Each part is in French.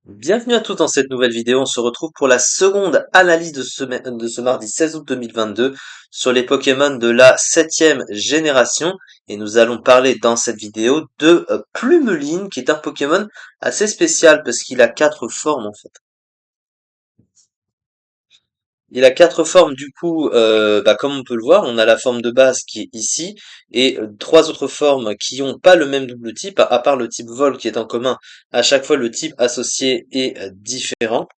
Bienvenue à tous dans cette nouvelle vidéo. On se retrouve pour la seconde analyse de ce mardi 16 août 2022 sur les Pokémon de la 7e génération. Et nous allons parler dans cette vidéo de Plumeline, qui est un Pokémon assez spécial parce qu'il a quatre formes en fait. Il a quatre formes du coup, comme on peut le voir, on a la forme de base qui est ici, et trois autres formes qui n'ont pas le même double type, à part le type vol qui est en commun. À chaque fois, le type associé est différent.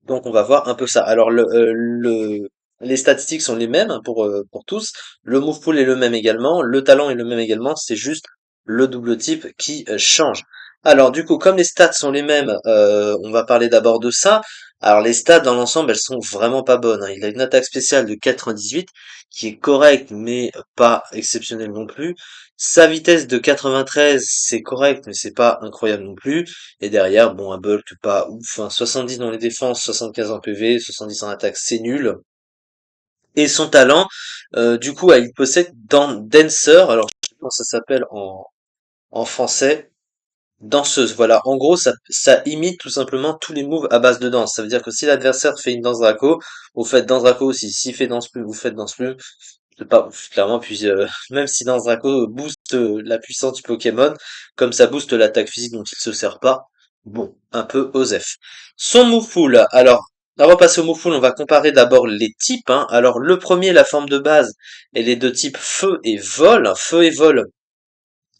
Donc on va voir un peu ça. Alors les statistiques sont les mêmes hein, pour tous. Le move pool est le même également. Le talent est le même également. C'est juste le double type qui change. Alors du coup, comme les stats sont les mêmes, on va parler d'abord de ça. Alors les stats dans l'ensemble, elles sont vraiment pas bonnes, hein. Il a une attaque spéciale de 98 qui est correcte mais pas exceptionnelle non plus. Sa vitesse de 93, c'est correct mais c'est pas incroyable non plus. Et derrière, bon, un bulk pas ouf, hein. 70 dans les défenses, 75 en PV, 70 en attaque, c'est nul. Et son talent, du coup, il possède dans Dancer, alors je sais pas comment ça s'appelle en français, danseuse, voilà. En gros, ça imite tout simplement tous les moves à base de danse. Ça veut dire que si l'adversaire fait une danse Draco, vous faites danse Draco aussi. S'il fait danse plus, vous faites danse plus. C'est pas ouf, clairement. Puis même si danse Draco booste la puissance du Pokémon, comme ça booste l'attaque physique dont il se sert pas, bon, un peu osef. Son move pool. Alors, avant de passer au move pool, on va comparer d'abord les types, hein. Alors, le premier, la forme de base, elle est de type feu et vol. Feu et vol,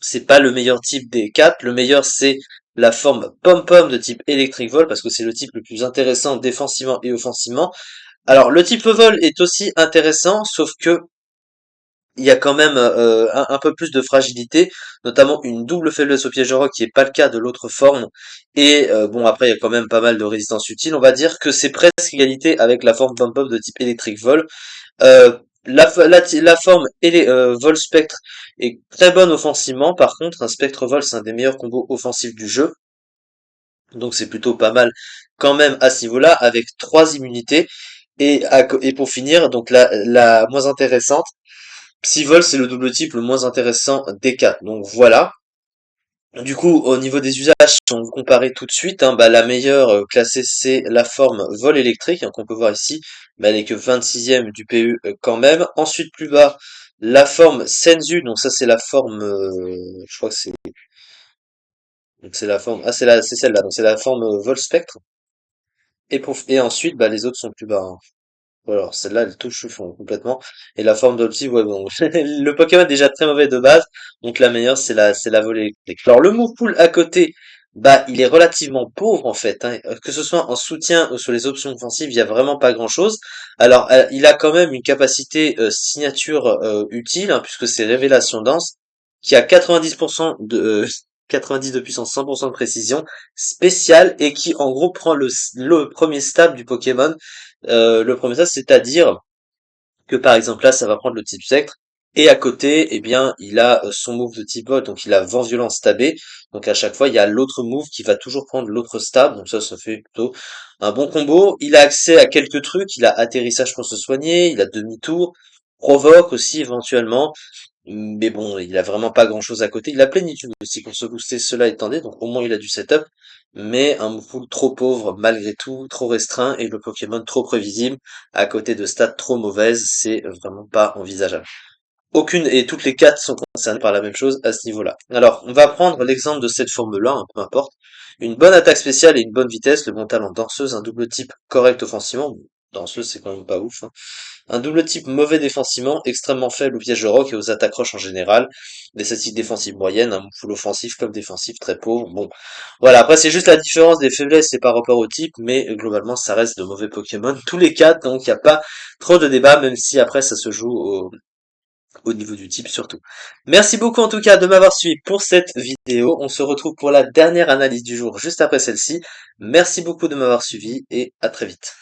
c'est pas le meilleur type des quatre. Le meilleur, c'est la forme pom-pom de type électrique vol, parce que c'est le type le plus intéressant défensivement et offensivement. Alors, le type vol est aussi intéressant, sauf que il y a quand même un peu plus de fragilité, notamment une double faiblesse au piège de roc qui est pas le cas de l'autre forme. Et bon, après, il y a quand même pas mal de résistance utile. On va dire que c'est presque égalité avec la forme pom-pom de type électrique vol. La forme vol spectre est très bonne offensivement. Par contre, un spectre vol, c'est un des meilleurs combos offensifs du jeu. Donc c'est plutôt pas mal quand même à ce niveau-là, avec trois immunités. Et pour finir, donc la moins intéressante, Psyvol, c'est le double type le moins intéressant des quatre. Donc voilà. Du coup, au niveau des usages, si on veut comparer tout de suite, hein, la meilleure classée, c'est la forme vol électrique, hein, qu'on peut voir ici. Mais elle est que 26e du PU quand même. Ensuite, plus bas, la forme Senzu. Donc ça, c'est la forme, je crois que c'est la forme, ah, c'est celle-là. Donc c'est la forme vol spectre. Et ensuite, les autres sont plus bas, hein. Alors, celle-là, elle touche le fond complètement. Et la forme d'Opti, ouais, bon. Le Pokémon est déjà très mauvais de base. Donc, la meilleure, c'est la volée électrique. Alors, le move pool à côté, il est relativement pauvre, en fait, hein. Que ce soit en soutien ou sur les options offensives, il y a vraiment pas grand-chose. Alors, il a quand même une capacité signature utile, hein, puisque c'est Révélation Danse, qui a 90% de, 90 de puissance, 100% de précision, spéciale, et qui, en gros, prend le premier stab du Pokémon le premier sens, c'est-à-dire que par exemple là, ça va prendre le type spectre, et à côté, eh bien, il a son move de type vol, donc il a vent violent stabé, donc à chaque fois, il y a l'autre move qui va toujours prendre l'autre stab, donc ça fait plutôt un bon combo. Il a accès à quelques trucs, il a atterrissage pour se soigner, il a demi-tour, provoque aussi éventuellement, mais bon, il a vraiment pas grand chose à côté. Il a plénitude aussi pour se booster, cela étant dit, donc au moins il a du setup, mais un pool trop pauvre malgré tout, trop restreint, et le Pokémon trop prévisible, à côté de stats trop mauvaises, c'est vraiment pas envisageable. Aucune et toutes les quatre sont concernées par la même chose à ce niveau-là. Alors, on va prendre l'exemple de cette forme-là, hein, peu importe. Une bonne attaque spéciale et une bonne vitesse, le bon talent danseuse, un double type correct offensivement. Bon, danseuse, c'est quand même pas ouf, hein. Un double type mauvais défensivement, extrêmement faible au piège de roc et aux attaques roches en général. Des statistiques défensives moyennes, un full offensif comme défensif très pauvre. Bon, voilà. Après, c'est juste la différence des faiblesses et par rapport au type, mais globalement, ça reste de mauvais Pokémon. Tous les quatre, donc il n'y a pas trop de débat, même si après ça se joue au niveau du type surtout. Merci beaucoup en tout cas de m'avoir suivi pour cette vidéo. On se retrouve pour la dernière analyse du jour juste après celle-ci. Merci beaucoup de m'avoir suivi et à très vite.